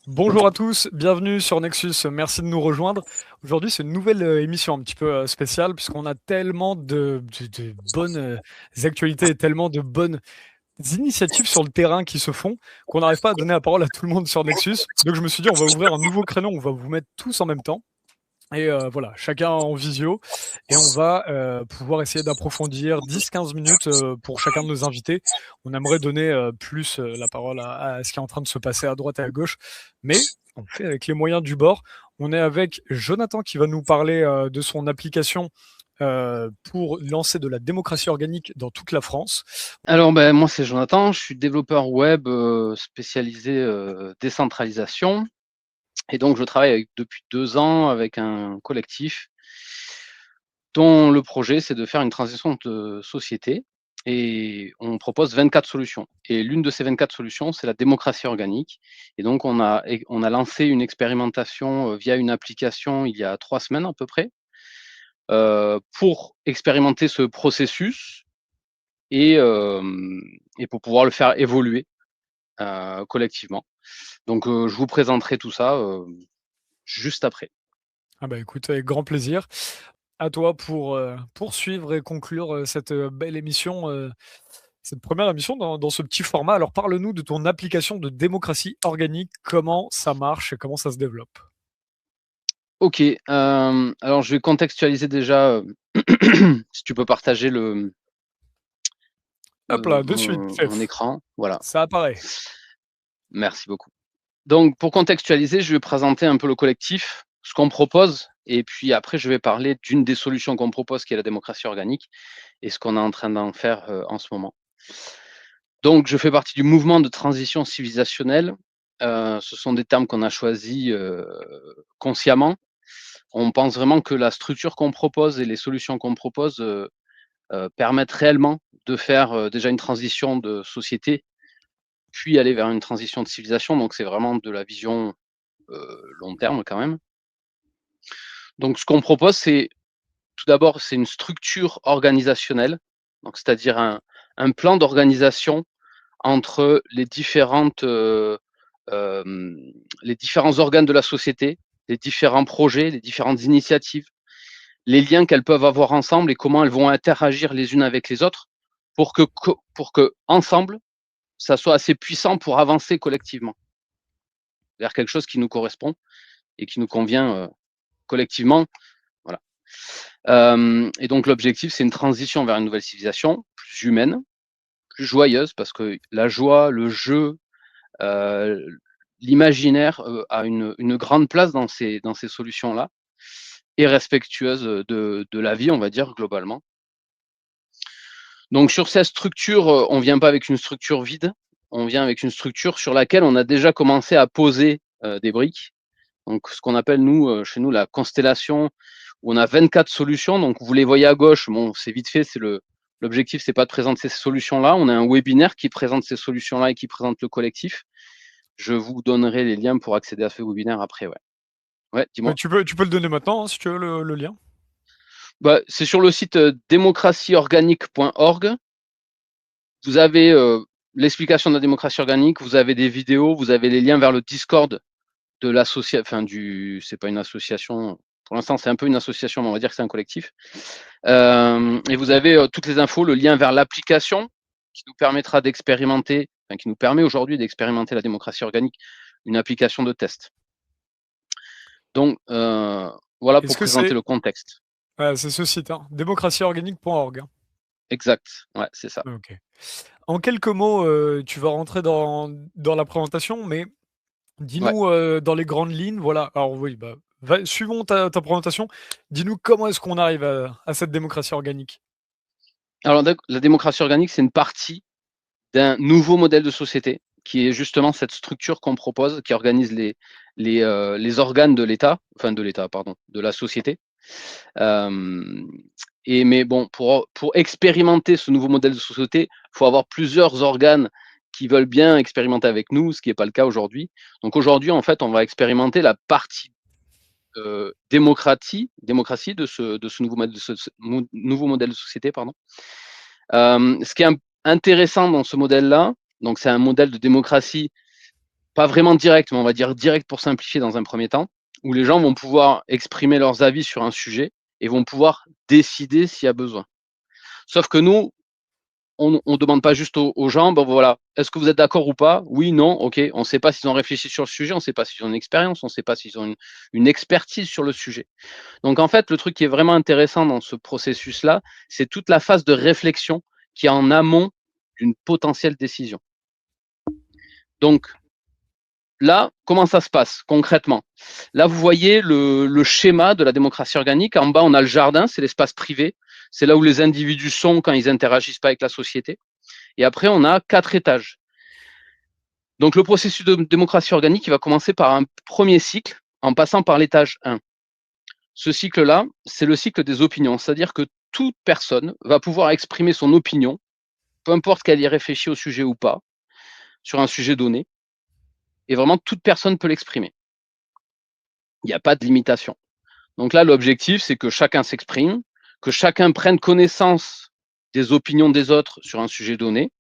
Bonjour à tous, bienvenue sur Nexus, merci de nous rejoindre. Aujourd'hui, c'est une nouvelle émission un petit peu spéciale puisqu'on a tellement de bonnes actualités et tellement de bonnes initiatives sur le terrain qui se font qu'on n'arrive pas à donner la parole à tout le monde sur Nexus. Donc je me suis dit, on va ouvrir un nouveau créneau, on va vous mettre tous en même temps. Et voilà, chacun en visio, et on va pouvoir essayer d'approfondir 10-15 minutes pour chacun de nos invités. On aimerait donner plus la parole à ce qui est en train de se passer à droite et à gauche, mais on fait avec les moyens du bord. On est avec Jonathan qui va nous parler de son application pour lancer de la démocratie organique dans toute la France. Alors, moi, c'est Jonathan, je suis développeur web spécialisé décentralisation. Et donc, je travaille depuis 2 ans avec un collectif dont le projet, c'est de faire une transition de société. Et on propose 24 solutions. Et l'une de ces 24 solutions, c'est la démocratie organique. Et donc, on a lancé une expérimentation via une application il y a 3 semaines à peu près pour expérimenter ce processus et, euh, et pour pouvoir le faire évoluer collectivement. Donc, je vous présenterai tout ça juste après. Ah bah écoute, avec grand plaisir. À toi pour poursuivre et conclure cette belle émission, cette première émission dans ce petit format. Alors parle-nous de ton application de démocratie organique, comment ça marche et comment ça se développe. Ok, alors je vais contextualiser déjà, si tu peux partager Hop là, de suite, mon écran. Voilà, ça apparaît. merci beaucoup. Donc, pour contextualiser, je vais présenter un peu le collectif, ce qu'on propose, et puis après, je vais parler d'une des solutions qu'on propose, qui est la démocratie organique, et ce qu'on est en train d'en faire en ce moment. Donc, je fais partie du mouvement de transition civilisationnelle. Ce sont des termes qu'on a choisis consciemment. On pense vraiment que la structure qu'on propose et les solutions qu'on propose permettent réellement de faire déjà une transition de société, puis aller vers une transition de civilisation. Donc, c'est vraiment de la vision long terme quand même. Donc, ce qu'on propose, c'est tout d'abord, c'est une structure organisationnelle, donc c'est-à-dire un plan d'organisation entre les différents organes de la société, les différents projets, les différentes initiatives, les liens qu'elles peuvent avoir ensemble et comment elles vont interagir les unes avec les autres pour que ensemble, ça soit assez puissant pour avancer collectivement vers quelque chose qui nous correspond et qui nous convient collectivement. Voilà. Et donc l'objectif, c'est une transition vers une nouvelle civilisation plus humaine, plus joyeuse, parce que la joie, le jeu, euh, l'imaginaire a une grande place dans ces solutions-là, et respectueuse de la vie, on va dire, globalement. Donc sur cette structure, on ne vient pas avec une structure vide, on vient avec une structure sur laquelle on a déjà commencé à poser des briques. Donc ce qu'on appelle, nous, chez nous, la constellation, où on a 24 solutions. Donc vous les voyez à gauche, bon, c'est vite fait, l'objectif, c'est pas de présenter ces solutions-là. On a un webinaire qui présente ces solutions-là et qui présente le collectif. Je vous donnerai les liens pour accéder à ce webinaire après, ouais. Ouais, Mais dis-moi. tu peux le donner maintenant hein, si tu veux le lien. Bah, c'est sur le site démocratieorganique.org. Vous avez l'explication de la démocratie organique, vous avez des vidéos, vous avez les liens vers le Discord de l'association, c'est pas une association, pour l'instant c'est un peu une association, mais on va dire que c'est un collectif. Et vous avez toutes les infos, le lien vers l'application qui nous permettra d'expérimenter, qui nous permet aujourd'hui d'expérimenter la démocratie organique, une application de test. Donc voilà Est-ce pour que présenter c'est le contexte. c'est ce site, hein, démocratieorganique.org. Exact, ouais, c'est ça. Ok. En quelques mots, tu vas rentrer dans la présentation, mais Ouais. dis-nous dans les grandes lignes, voilà. Alors oui, bah, suivons ta présentation. Dis-nous comment est-ce qu'on arrive à cette démocratie organique. Alors la démocratie organique, c'est une partie d'un nouveau modèle de société qui est justement cette structure qu'on propose, qui organise les organes de l'État, enfin de l'État, pardon, de la société. Euh, mais bon, pour expérimenter ce nouveau modèle de société, il faut avoir plusieurs organes qui veulent bien expérimenter avec nous, ce qui n'est pas le cas aujourd'hui. Donc aujourd'hui, en fait, on va expérimenter la partie démocratie de ce nouveau modèle de société. Pardon. Ce qui est intéressant dans ce modèle-là, donc c'est un modèle de démocratie pas vraiment direct, mais on va dire direct pour simplifier dans un premier temps, où les gens vont pouvoir exprimer leurs avis sur un sujet et vont pouvoir décider s'il y a besoin. Sauf que nous, on ne demande pas juste aux gens, bon voilà, est-ce que vous êtes d'accord ou pas? Oui, non, ok. On ne sait pas s'ils ont réfléchi sur le sujet, on ne sait pas s'ils ont une expérience, on ne sait pas s'ils ont une expertise sur le sujet. Donc en fait, le truc qui est vraiment intéressant dans ce processus-là, c'est toute la phase de réflexion qui est en amont d'une potentielle décision. Donc là, comment ça se passe concrètement? Là, vous voyez le schéma de la démocratie organique. En bas, on a le jardin, c'est l'espace privé. C'est là où les individus sont quand ils interagissent pas avec la société. Et après, on a 4 étages. Donc le processus de démocratie organique, il va commencer par un premier cycle en passant par l'étage 1. Ce cycle-là, c'est le cycle des opinions, c'est-à-dire que toute personne va pouvoir exprimer son opinion, peu importe qu'elle y réfléchit au sujet ou pas, sur un sujet donné, et vraiment toute personne peut l'exprimer. Il n'y a pas de limitation. Donc là, l'objectif, c'est que chacun s'exprime, que chacun prenne connaissance des opinions des autres sur un sujet donné.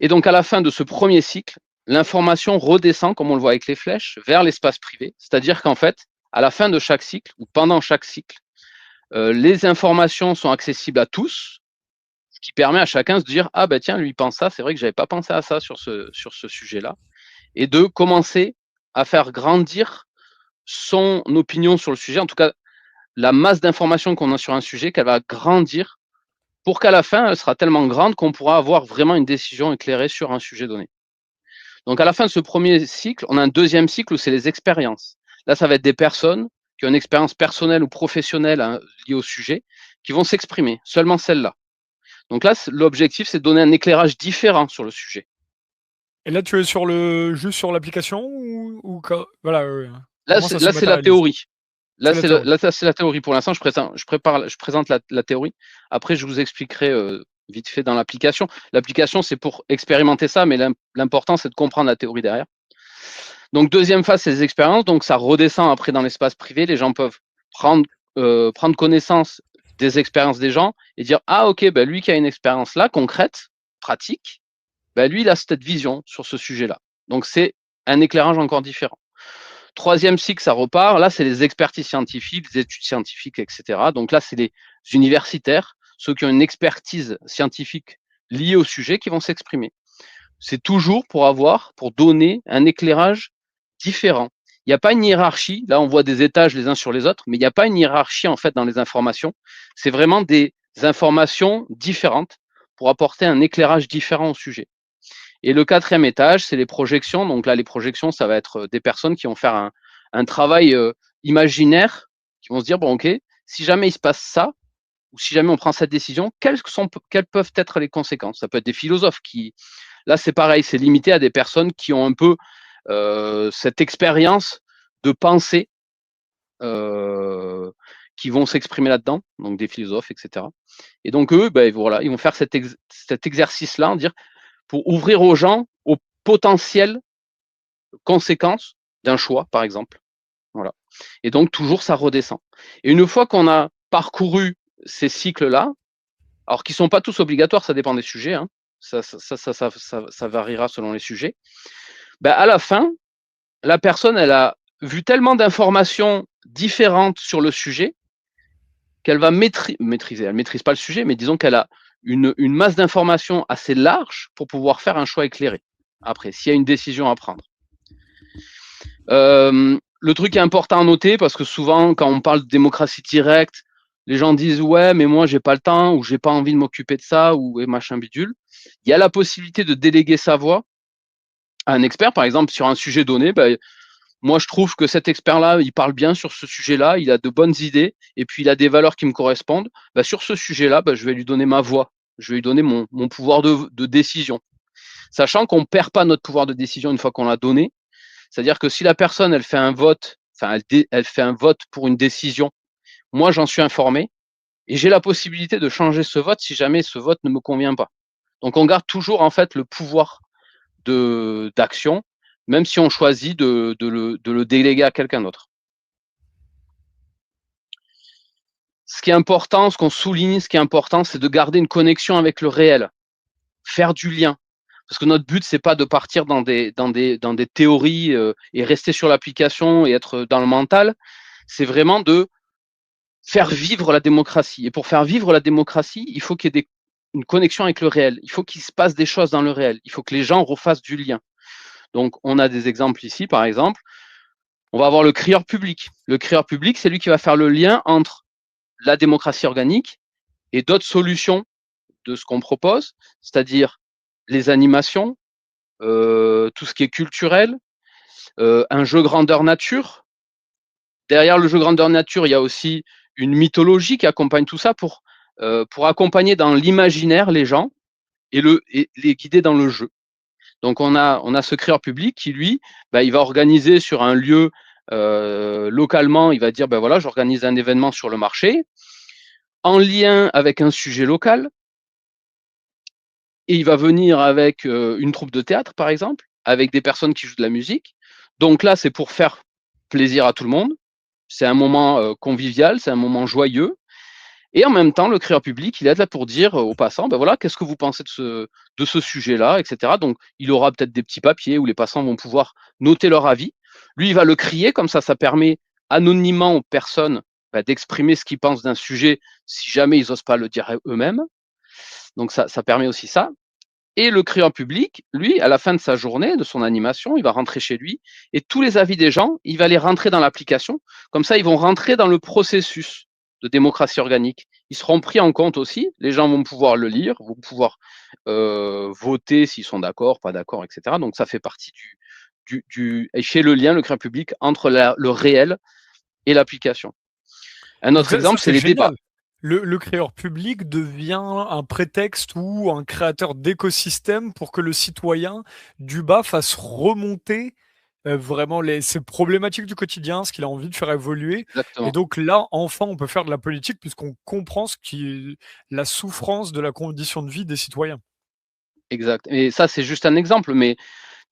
Et donc à la fin de ce premier cycle, l'information redescend, comme on le voit avec les flèches, vers l'espace privé, c'est-à-dire qu'en fait, à la fin de chaque cycle, ou pendant chaque cycle, les informations sont accessibles à tous, ce qui permet à chacun de se dire, ah ben tiens, lui pense ça, c'est vrai que j'avais pas pensé à ça sur ce sujet-là, et de commencer à faire grandir son opinion sur le sujet, en tout cas la masse d'informations qu'on a sur un sujet, qu'elle va grandir pour qu'à la fin, elle sera tellement grande qu'on pourra avoir vraiment une décision éclairée sur un sujet donné. Donc à la fin de ce premier cycle, on a un deuxième cycle où c'est les expériences. Là, ça va être des personnes qui ont une expérience personnelle ou professionnelle liée au sujet, qui vont s'exprimer, seulement celles-là. Donc là, l'objectif, c'est de donner un éclairage différent sur le sujet. Et là, tu es juste sur l'application voilà, Là, comment ça se c'est la matérialise? théorie. C'est la théorie. Là, c'est la théorie. Pour l'instant, je présente la théorie. Après, je vous expliquerai vite fait dans l'application. L'application, c'est pour expérimenter ça, mais l'important, c'est de comprendre la théorie derrière. Donc, deuxième phase, c'est les expériences. Donc, ça redescend après dans l'espace privé. Les gens peuvent prendre, prendre connaissance des expériences des gens et dire, ah, ok, ben, lui qui a une expérience là, concrète, pratique, ben, lui, il a cette vision sur ce sujet-là. Donc, c'est un éclairage encore différent. Troisième cycle, ça repart. Là, c'est les expertises scientifiques, les études scientifiques, etc. Donc là, c'est les universitaires, ceux qui ont une expertise scientifique liée au sujet, qui vont s'exprimer. C'est toujours pour donner un éclairage différent. Il n'y a pas une hiérarchie. Là, on voit des étages les uns sur les autres, mais il n'y a pas une hiérarchie en fait dans les informations. C'est vraiment des informations différentes pour apporter un éclairage différent au sujet. Et le quatrième étage, c'est les projections. Donc là, les projections, ça va être des personnes qui vont faire un travail imaginaire, qui vont se dire, bon, ok, si jamais il se passe ça, ou si jamais on prend cette décision, quelles peuvent être les conséquences? Ça peut être des philosophes qui, là, c'est pareil, c'est limité à des personnes qui ont un peu cette expérience de pensée, qui vont s'exprimer là-dedans, donc des philosophes, etc. Et donc eux, ben, voilà, ils vont faire cet exercice-là, dire, pour ouvrir aux gens aux potentielles conséquences d'un choix, par exemple. Voilà. Et donc, toujours, ça redescend. Et une fois qu'on a parcouru ces cycles-là, alors qui ne sont pas tous obligatoires, ça dépend des sujets, hein, ça variera selon les sujets, ben à la fin, la personne, elle a vu tellement d'informations différentes sur le sujet qu'elle va maîtriser. Elle ne maîtrise pas le sujet, mais disons qu'elle a une masse d'informations assez large pour pouvoir faire un choix éclairé. Après, s'il y a une décision à prendre. Le truc est important à noter parce que souvent, quand on parle de démocratie directe, les gens disent ouais, mais moi j'ai pas le temps ou j'ai pas envie de m'occuper de ça ou machin bidule. Il y a la possibilité de déléguer sa voix à un expert, par exemple sur un sujet donné. Ben, moi, je trouve que cet expert-là, il parle bien sur ce sujet-là, il a de bonnes idées et puis il a des valeurs qui me correspondent. Ben, sur ce sujet-là, ben, je vais lui donner ma voix, je vais lui donner mon pouvoir de décision, sachant qu'on ne perd pas notre pouvoir de décision une fois qu'on l'a donné. C'est-à-dire que si la personne, elle fait un vote, enfin, elle fait un vote pour une décision, moi, j'en suis informé et j'ai la possibilité de changer ce vote si jamais ce vote ne me convient pas. Donc, on garde toujours, en fait, le pouvoir d'action, même si on choisit de le déléguer à quelqu'un d'autre. Ce qui est important, ce qu'on souligne, ce qui est important, c'est de garder une connexion avec le réel, faire du lien. Parce que notre but, c'est pas de partir dans des théories et rester sur l'application et être dans le mental. C'est vraiment de faire vivre la démocratie. Et pour faire vivre la démocratie, il faut qu'il y ait une connexion avec le réel. Il faut qu'il se passe des choses dans le réel. Il faut que les gens refassent du lien. Donc, on a des exemples ici, par exemple. On va avoir le crieur public. Le crieur public, c'est lui qui va faire le lien entre la démocratie organique et d'autres solutions de ce qu'on propose, c'est-à-dire les animations, tout ce qui est culturel, un jeu grandeur nature. Derrière le jeu grandeur nature, il y a aussi une mythologie qui accompagne tout ça pour accompagner dans l'imaginaire les gens et les guider dans le jeu. Donc on a ce crieur public qui lui, il va organiser sur un lieu localement, il va dire voilà, j'organise un événement sur le marché en lien avec un sujet local et il va venir avec une troupe de théâtre par exemple, avec des personnes qui jouent de la musique. Donc là, c'est pour faire plaisir à tout le monde. C'est un moment convivial, c'est un moment joyeux. Et en même temps, le crieur public, il est là pour dire aux passants, voilà, qu'est-ce que vous pensez de ce sujet-là, etc. Donc, il aura peut-être des petits papiers où les passants vont pouvoir noter leur avis. Lui, il va le crier, comme ça permet anonymement aux personnes d'exprimer ce qu'ils pensent d'un sujet si jamais ils n'osent pas le dire eux-mêmes. Donc, ça permet aussi ça. Et le crieur public, lui, à la fin de sa journée, de son animation, il va rentrer chez lui et tous les avis des gens, il va les rentrer dans l'application. Comme ça, ils vont rentrer dans le processus de démocratie organique. Ils seront pris en compte aussi. Les gens vont pouvoir le lire, vont pouvoir voter s'ils sont d'accord, pas d'accord, etc. Donc, ça fait partie et fait le lien, le crieur public, entre le réel et l'application. Un Donc autre ça, exemple, c'est c'est les débats. génial. Le créateur public devient un prétexte ou un créateur d'écosystème pour que le citoyen du bas fasse remonter vraiment ses problématiques du quotidien, ce qu'il a envie de faire évoluer. Et Exactement. donc là, enfin, on peut faire de la politique puisqu'on comprend ce qui est la souffrance de la condition de vie des citoyens. Exact. Et ça, c'est juste un exemple, mais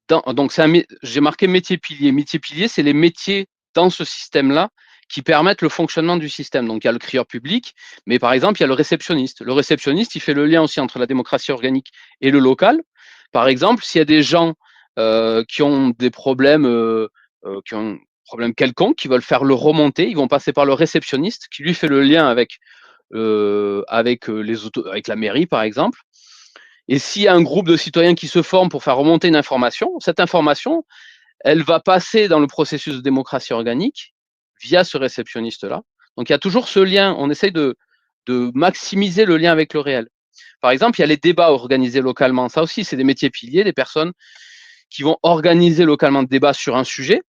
donc j'ai marqué métier pilier. Métier pilier, c'est les métiers dans ce système-là qui permettent le fonctionnement du système. Donc il y a le crieur public, mais par exemple, il y a le réceptionniste. Le réceptionniste, il fait le lien aussi entre la démocratie organique et le local. Par exemple, s'il y a des gens qui ont des problèmes, qui ont un problème quelconque, qui veulent faire le remonter, ils vont passer par le réceptionniste qui lui fait le lien avec, avec la mairie, par exemple. Et s'il y a un groupe de citoyens qui se forment pour faire remonter une information, cette information, elle va passer dans le processus de démocratie organique via ce réceptionniste-là. Donc il y a toujours ce lien, on essaye de maximiser le lien avec le réel. Par exemple, il y a les débats organisés localement. Ça aussi, c'est des métiers piliers, des personnes qui vont organiser localement des débats sur un sujet.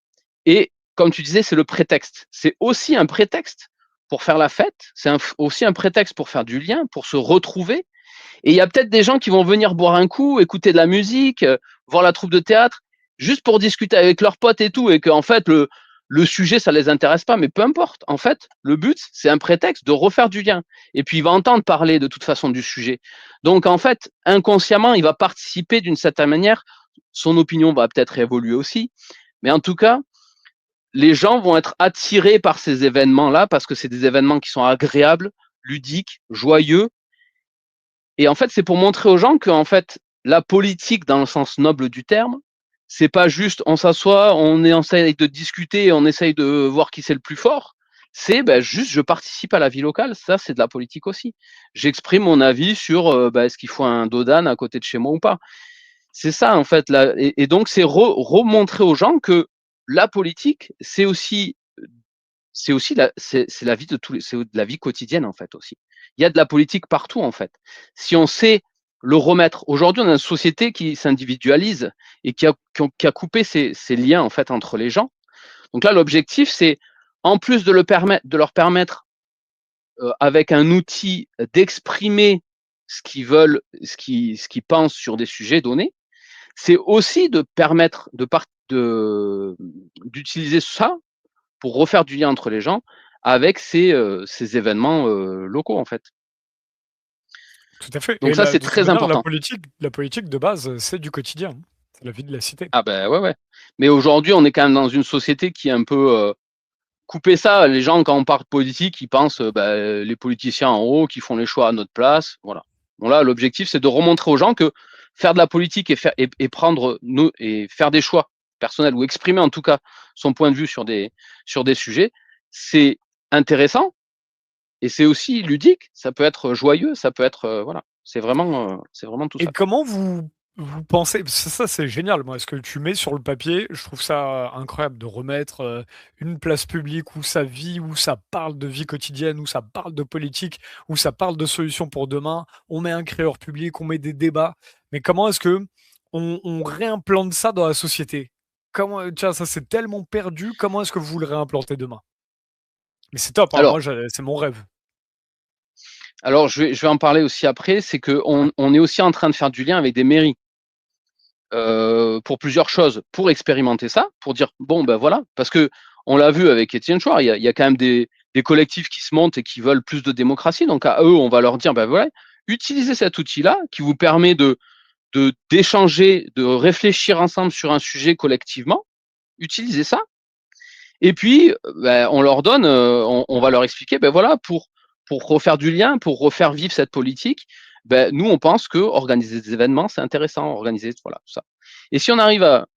Et comme tu disais, c'est le prétexte. C'est aussi un prétexte pour faire la fête, c'est aussi un prétexte pour faire du lien, pour se retrouver. Et il y a peut-être des gens qui vont venir boire un coup, écouter de la musique, voir la troupe de théâtre, juste pour discuter avec leurs potes et tout, et qu'en fait, le sujet, ça les intéresse pas, mais peu importe. En fait, le but, c'est un prétexte de refaire du lien. Et puis, il va entendre parler de toute façon du sujet. Donc, en fait, inconsciemment, il va participer d'une certaine manière. Son opinion va peut-être évoluer aussi. Mais en tout cas, les gens vont être attirés par ces événements-là parce que c'est des événements qui sont agréables, ludiques, joyeux. Et en fait, c'est pour montrer aux gens que, en fait, la politique, dans le sens noble du terme, c'est pas juste on s'assoit, on essaye de discuter, on essaye de voir qui c'est le plus fort. C'est juste je participe à la vie locale. Ça, c'est de la politique aussi. J'exprime mon avis sur est-ce qu'il faut un dodan à côté de chez moi ou pas. C'est ça, en fait. Là. Et donc, c'est remontrer aux gens que la politique, c'est aussi c'est la vie c'est de la vie quotidienne en fait aussi. Il y a de la politique partout en fait. Si on sait le remettre, aujourd'hui on a une société qui s'individualise et qui a coupé ces liens en fait entre les gens. Donc là l'objectif c'est en plus de leur permettre avec un outil d'exprimer ce qu'ils veulent, ce qu'ils pensent sur des sujets donnés, c'est aussi de permettre d'utiliser ça pour refaire du lien entre les gens avec ces événements locaux en fait. Tout à fait. Donc Et ça, là, c'est de toute très manière, important. la politique de base, c'est du quotidien, hein. C'est la vie de la cité. Ah ben ouais, ouais. Mais aujourd'hui, on est quand même dans une société qui est un peu coupée ça. Les gens, quand on parle politique, ils pensent les politiciens en haut qui font les choix à notre place. Voilà. Bon là, l'objectif, c'est de remontrer aux gens que faire de la politique et prendre et faire des choix personnels ou exprimer en tout cas son point de vue sur des sujets, c'est intéressant et c'est aussi ludique. Ça peut être joyeux, ça peut être voilà. C'est vraiment tout Et ça. comment vous pensez, ça c'est génial, moi, ce que tu mets sur le papier, je trouve ça incroyable de remettre une place publique où ça vit, où ça parle de vie quotidienne, où ça parle de politique, où ça parle de solutions pour demain. On met un créateur public, on met des débats. Mais comment est-ce que on réimplante ça dans la société? Comment, tiens, ça c'est tellement perdu, comment est-ce que vous le réimplantez demain? Mais c'est top, hein, Alors, moi c'est mon rêve. je vais en parler aussi après. C'est que Ouais. on est aussi en train de faire du lien avec des mairies. Pour plusieurs choses, pour expérimenter ça, pour dire bon ben voilà, parce que on l'a vu avec Étienne Chouard, il y a quand même des collectifs qui se montent et qui veulent plus de démocratie, donc à eux on va leur dire ben voilà, utilisez cet outil-là qui vous permet d'échanger, de réfléchir ensemble sur un sujet collectivement, utilisez ça, et puis ben, on leur donne, on va leur expliquer ben voilà pour refaire du lien, pour refaire vivre cette politique, ben, nous on pense que organiser des événements c'est intéressant, organiser voilà tout ça. Et si on arrive à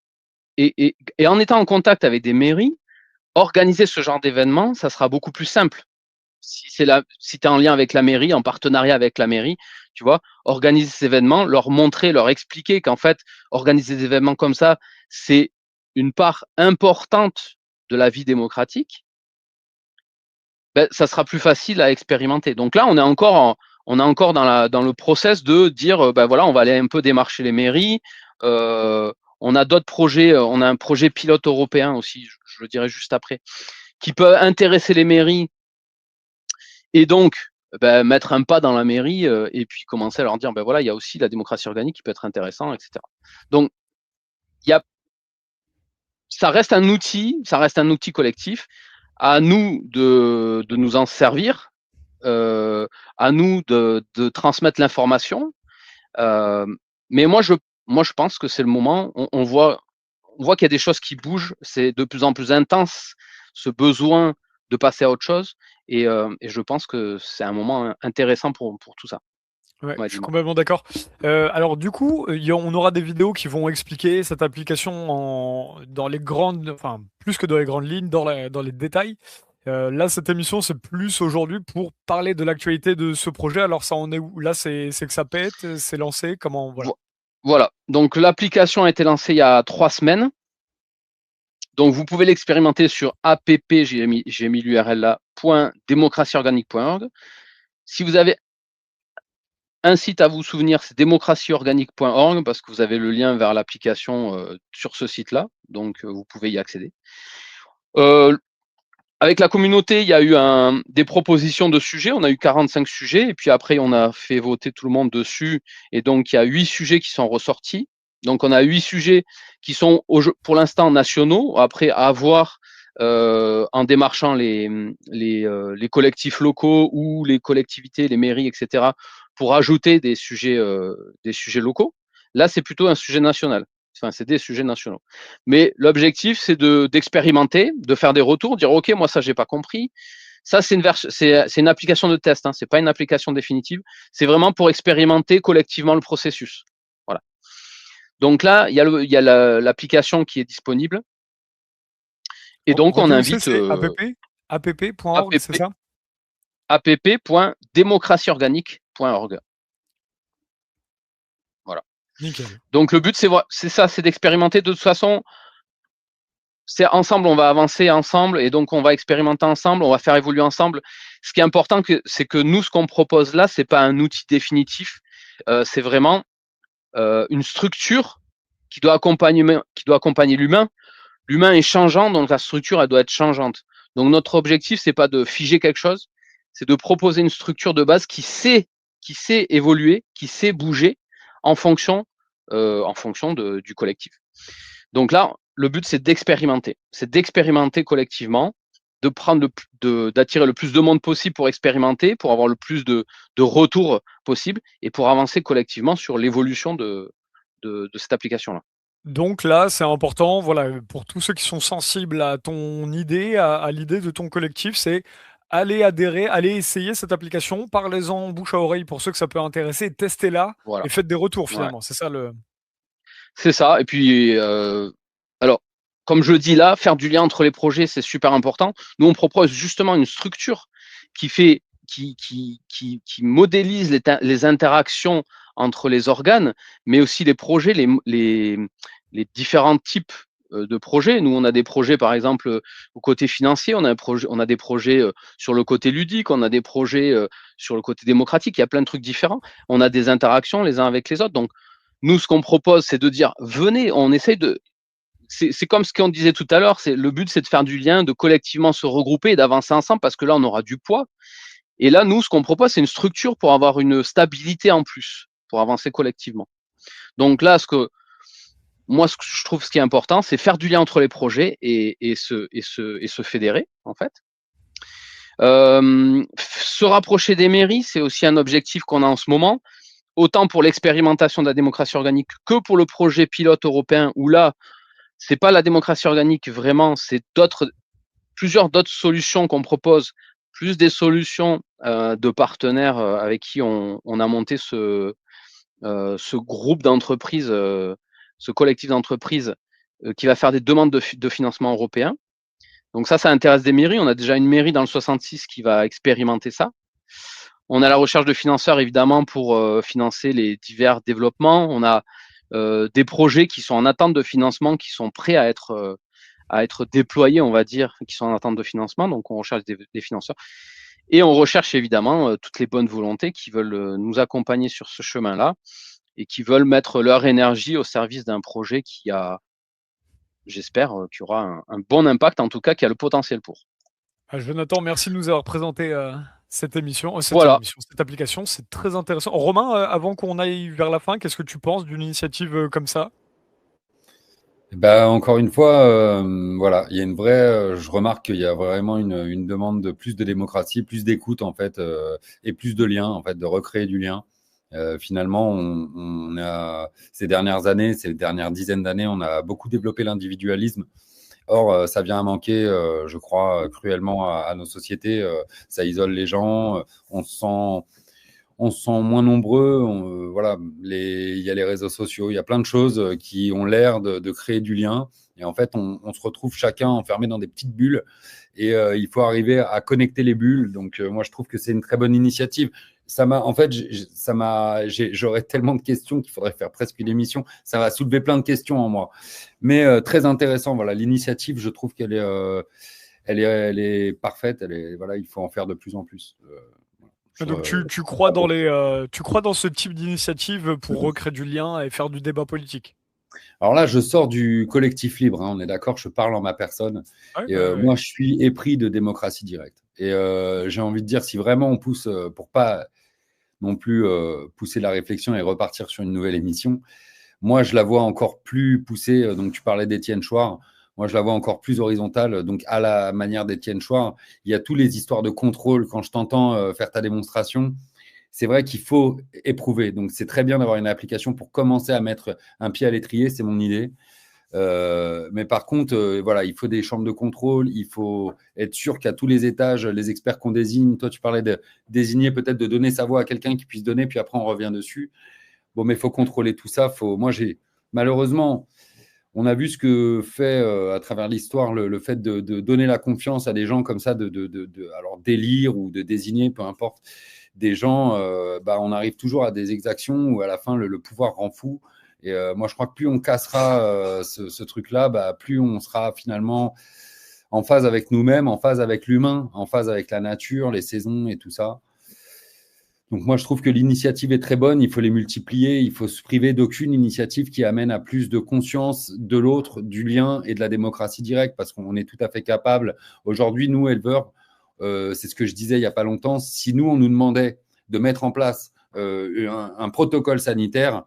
et en étant en contact avec des mairies, organiser ce genre d'événement, ça sera beaucoup plus simple. Si tu es en lien avec la mairie, en partenariat avec la mairie, tu vois, organiser ces événements, leur montrer, leur expliquer qu'en fait, organiser des événements comme ça, c'est une part importante de la vie démocratique, ben, ça sera plus facile à expérimenter. Donc là, on est encore dans le process de dire, ben voilà, on va aller un peu démarcher les mairies. On a d'autres projets, on a un projet pilote européen aussi, je le dirai juste après, qui peut intéresser les mairies et donc ben, mettre un pas dans la mairie et puis commencer à leur dire, ben voilà, il y a aussi la démocratie organique qui peut être intéressant, etc. Donc, il y a, ça reste un outil collectif. À nous de nous en servir, à nous de transmettre l'information. Euh, mais moi, je pense que c'est le moment. On voit qu'il y a des choses qui bougent. C'est de plus en plus intense ce besoin de passer à autre chose. Et je pense que c'est un moment intéressant pour tout ça. Ouais, Ouais, je suis dis-moi. complètement d'accord. Alors du coup, on aura des vidéos qui vont expliquer cette application dans les grandes, enfin plus que dans les grandes lignes, dans les détails. Là, cette émission, c'est plus aujourd'hui pour parler de l'actualité de ce projet. Alors ça en est où? Là, c'est que ça pète, c'est lancé, comment, voilà. Voilà. Donc l'application a été lancée il y a 3 semaines. Donc vous pouvez l'expérimenter sur app, j'ai mis l'URL là, .démocratieorganique.org. Si vous avez un site à vous souvenir, c'est démocratieorganique.org parce que vous avez le lien vers l'application sur ce site-là, donc vous pouvez y accéder. Euh, Avec la communauté, il y a eu des propositions de sujets, on a eu 45 sujets, et puis après on a fait voter tout le monde dessus, et donc il y a 8 sujets qui sont ressortis. Donc on a 8 sujets qui sont pour l'instant nationaux, après à voir en démarchant les collectifs locaux ou les collectivités, les mairies, etc., pour ajouter des sujets locaux. Là, c'est plutôt un sujet national. Enfin, c'est des sujets nationaux. Mais l'objectif, c'est d'expérimenter, de faire des retours, dire OK, moi ça j'ai pas compris. Ça c'est une application de test, hein, c'est pas une application définitive. C'est vraiment pour expérimenter collectivement le processus. Voilà. Donc là, il y a l'application qui est disponible. Et donc on Redis où invite c'est app? app.org, c'est ça? app.démocratieorganique.org. Voilà. Nickel. Donc le but c'est ça, c'est d'expérimenter. De toute façon, c'est ensemble, on va avancer ensemble et donc on va expérimenter ensemble, on va faire évoluer ensemble. Ce qui est important, c'est que nous, ce qu'on propose là, c'est pas un outil définitif, c'est vraiment une structure qui doit accompagner l'humain. L'humain est changeant, donc la structure, elle doit être changeante. Donc notre objectif, c'est pas de figer quelque chose, c'est de proposer une structure de base qui sait évoluer, qui sait bouger en fonction du collectif. Donc là, le but, c'est d'expérimenter collectivement, d'attirer le plus de monde possible pour expérimenter, pour avoir le plus de retours possible et pour avancer collectivement sur l'évolution de cette application-là. Donc là, c'est important, voilà, pour tous ceux qui sont sensibles à ton idée, à l'idée de ton collectif, c'est allez adhérer, allez essayer cette application, parlez-en bouche à oreille pour ceux que ça peut intéresser, testez-la Voilà. et faites des retours Ouais. finalement. C'est ça le. C'est ça. Et puis, alors, comme je le dis là, faire du lien entre les projets, c'est super important. Nous, on propose justement une structure qui fait, qui modélise les interactions entre les organes, mais aussi les projets, les différents types de projets. Nous, on a des projets, par exemple, au côté financier, on a des projets sur le côté ludique, on a des projets sur le côté démocratique. Il y a plein de trucs différents. On a des interactions les uns avec les autres. Donc, nous, ce qu'on propose, c'est de dire, venez, on essaye de. C'est comme ce qu'on disait tout à l'heure, le but, c'est de faire du lien, de collectivement se regrouper et d'avancer ensemble parce que là, on aura du poids. Et là, nous, ce qu'on propose, c'est une structure pour avoir une stabilité en plus, pour avancer collectivement. Donc là, moi, ce que je trouve ce qui est important, c'est faire du lien entre les projets et se fédérer, en fait. Se rapprocher des mairies, c'est aussi un objectif qu'on a en ce moment, autant pour l'expérimentation de la démocratie organique que pour le projet pilote européen, où là, c'est pas la démocratie organique vraiment, c'est plusieurs d'autres solutions qu'on propose, plus des solutions de partenaires avec qui on a monté ce groupe d'entreprises, ce collectif d'entreprises qui va faire des demandes de financement européen. Donc ça intéresse des mairies. On a déjà une mairie dans le 66 qui va expérimenter ça. On a la recherche de financeurs, évidemment, pour financer les divers développements. On a des projets qui sont en attente de financement, qui sont prêts à être déployés, on va dire, qui sont en attente de financement. Donc, on recherche des financeurs. Et on recherche, évidemment, toutes les bonnes volontés qui veulent nous accompagner sur ce chemin-là et qui veulent mettre leur énergie au service d'un projet qui a, j'espère, qui aura un bon impact, en tout cas, qui a le potentiel pour. Jonathan, merci de nous avoir présenté cette émission, Voilà. cette application. C'est très intéressant. Romain, avant qu'on aille vers la fin, qu'est-ce que tu penses d'une initiative comme ça? Bah, encore une fois, voilà, il y a une vraie. Je remarque qu'il y a vraiment une demande de plus de démocratie, plus d'écoute en fait, et plus de liens en fait, de recréer du lien. Finalement, on a ces dernières années, ces dernières dizaines d'années, on a beaucoup développé l'individualisme. Or, ça vient à manquer, je crois, cruellement à nos sociétés. Ça isole les gens. On se sent moins nombreux. Voilà, il y a les réseaux sociaux, il y a plein de choses qui ont l'air de créer du lien. Et en fait, on se retrouve chacun enfermé dans des petites bulles. Et il faut arriver à connecter les bulles. Donc, moi, je trouve que c'est une très bonne initiative. En fait, j'aurais tellement de questions qu'il faudrait faire presque une émission. Ça va soulever plein de questions en moi. Mais très intéressant. Voilà, l'initiative, je trouve qu'elle elle est parfaite. Voilà, il faut en faire de plus en plus. Donc tu crois dans tu crois dans ce type d'initiative pour recréer du lien et faire du débat politique? Alors là, je sors du collectif libre, hein, on est d'accord, je parle en ma personne. Ouais, Et ouais, ouais. moi, je suis épris de démocratie directe. Et j'ai envie de dire, si vraiment on pousse, pour pas non plus pousser la réflexion et repartir sur une nouvelle émission, moi, je la vois encore plus poussée. Donc, tu parlais d'Étienne Chouard. Moi, je la vois encore plus horizontale. Donc, à la manière d'Étienne Chouard, il y a toutes les histoires de contrôle. Quand je t'entends faire ta démonstration, c'est vrai qu'il faut éprouver. Donc, c'est très bien d'avoir une application pour commencer à mettre un pied à l'étrier. C'est mon idée. Mais par contre, voilà, il faut des chambres de contrôle. Il faut être sûr qu'à tous les étages, les experts qu'on désigne, toi, tu parlais de désigner, peut-être de donner sa voix à quelqu'un qui puisse donner, puis après, on revient dessus. Bon, mais il faut contrôler tout ça. Moi, malheureusement, on a vu ce que fait à travers l'histoire le fait de donner la confiance à des gens comme ça, alors d'élire ou de désigner, peu importe, des gens. Bah, on arrive toujours à des exactions où à la fin le pouvoir rend fou. Et moi, je crois que plus on cassera ce truc-là, bah, plus on sera finalement en phase avec nous-mêmes, en phase avec l'humain, en phase avec la nature, les saisons et tout ça. Donc moi, je trouve que l'initiative est très bonne, il faut les multiplier, il faut se priver d'aucune initiative qui amène à plus de conscience de l'autre, du lien et de la démocratie directe, parce qu'on est tout à fait capable. Aujourd'hui, nous, éleveurs, c'est ce que je disais il n'y a pas longtemps, si nous, on nous demandait de mettre en place un protocole sanitaire,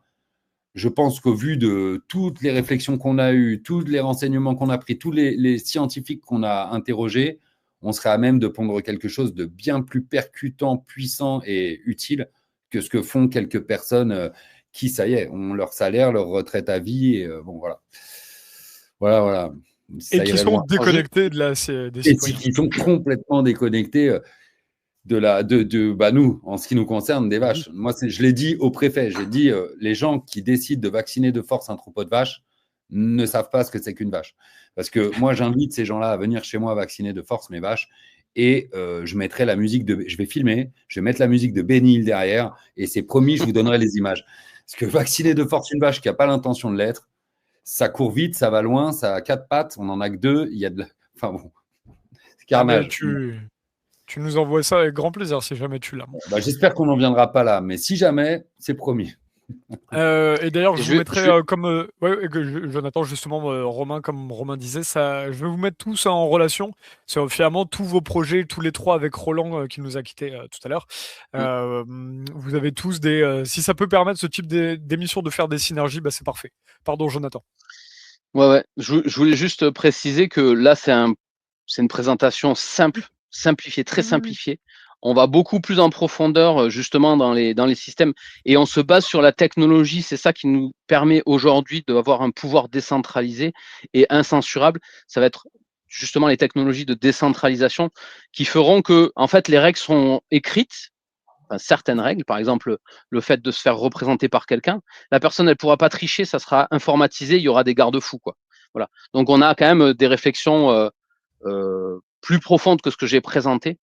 je pense qu'au vu de toutes les réflexions qu'on a eues, tous les renseignements qu'on a pris, tous les scientifiques qu'on a interrogés, on serait à même de pondre quelque chose de bien plus percutant, puissant et utile que ce que font quelques personnes qui, ça y est, ont leur salaire, leur retraite à vie. Et bon, voilà. Voilà, voilà. ça Et qui irait sont loin. déconnectés des Et citoyens. qui sont complètement déconnectés bah, nous, en ce qui nous concerne, des vaches. Moi, je l'ai dit au préfet, j'ai dit les gens qui décident de vacciner de force un troupeau de vaches ne savent pas ce que c'est qu'une vache. Parce que moi, j'invite ces gens-là à venir chez moi vacciner de force mes vaches et je mettrai la musique je vais filmer, je vais mettre la musique de Benny Hill derrière et c'est promis, je vous donnerai les images. Parce que vacciner de force une vache qui n'a pas l'intention de l'être, ça court vite, ça va loin, ça a 4 pattes, on n'en a que 2, il y a Enfin bon, c'est Ah ben, carnage. tu nous envoies ça avec grand plaisir si jamais tu l'as. Bah, j'espère qu'on n'en viendra pas là, mais si jamais, c'est promis. Et d'ailleurs, Et je vous mettrai comme Jonathan, justement, Romain, comme Romain disait, ça, je vais vous mettre tout ça en relation. C'est finalement tous vos projets, tous les trois avec Roland qui nous a quittés tout à l'heure. Vous avez tous si ça peut permettre ce type d'émission de faire des synergies, bah, c'est parfait. Pardon, Jonathan. Ouais. Je voulais juste préciser que là, c'est une présentation simplifiée, très simplifiée. On va beaucoup plus en profondeur justement dans les systèmes et on se base sur la technologie. C'est ça qui nous permet aujourd'hui d'avoir un pouvoir décentralisé et incensurable. Ça va être justement les technologies de décentralisation qui feront que, en fait, les règles sont écrites. Enfin, certaines règles, par exemple le fait de se faire représenter par quelqu'un, la personne elle pourra pas tricher, ça sera informatisé, il y aura des garde-fous quoi. Voilà. Donc on a quand même des réflexions plus profondes que ce que j'ai présenté.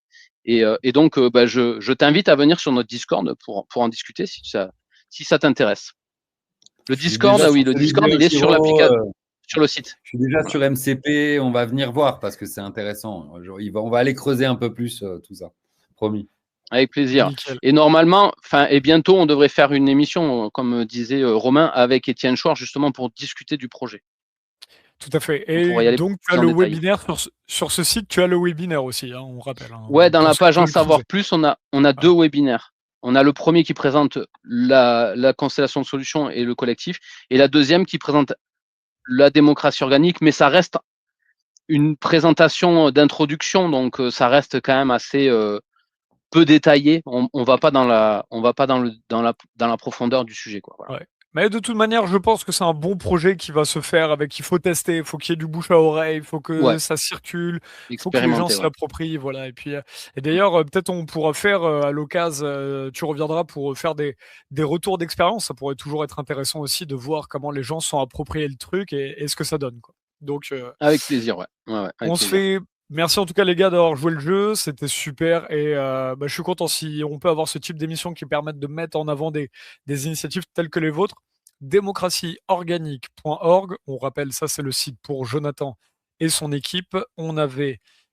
Et donc bah, je t'invite à venir sur notre Discord pour en discuter si ça t'intéresse. Le Discord, oui, le Discord il est sur l'application, sur le site. Je suis déjà sur MCP, on va venir voir parce que c'est intéressant. On va aller creuser un peu plus tout ça. Promis. Avec plaisir. Nickel. Et normalement, et bientôt, on devrait faire une émission, comme disait Romain, avec Étienne Chouard, justement pour discuter du projet. Tout à fait. Et donc, tu as le webinaire sur ce site, tu as le webinaire aussi, hein, on rappelle. Hein, ouais, dans la page En savoir plus, on a deux webinaires. On a le premier qui présente la constellation de solutions et le collectif, et la deuxième qui présente la démocratie organique, mais ça reste une présentation d'introduction, donc ça reste quand même assez peu détaillé. On va pas dans la profondeur du sujet, quoi. Voilà. Ouais. Mais de toute manière, je pense que c'est un bon projet qui va se faire il faut tester, il faut qu'il y ait du bouche à oreille, il faut que ça circule, il faut que les gens se l'approprient, voilà. Et puis, et d'ailleurs, peut-être on pourra faire à l'occasion, tu reviendras pour faire des retours d'expérience. Ça pourrait toujours être intéressant aussi de voir comment les gens sont appropriés le truc et ce que ça donne, quoi. Donc, avec plaisir, ouais. On se fait. Merci en tout cas les gars d'avoir joué le jeu, c'était super et je suis content si on peut avoir ce type d'émission qui permettent de mettre en avant des initiatives telles que les vôtres. Démocratieorganique.org, on rappelle ça c'est le site pour Jonathan et son équipe. On avait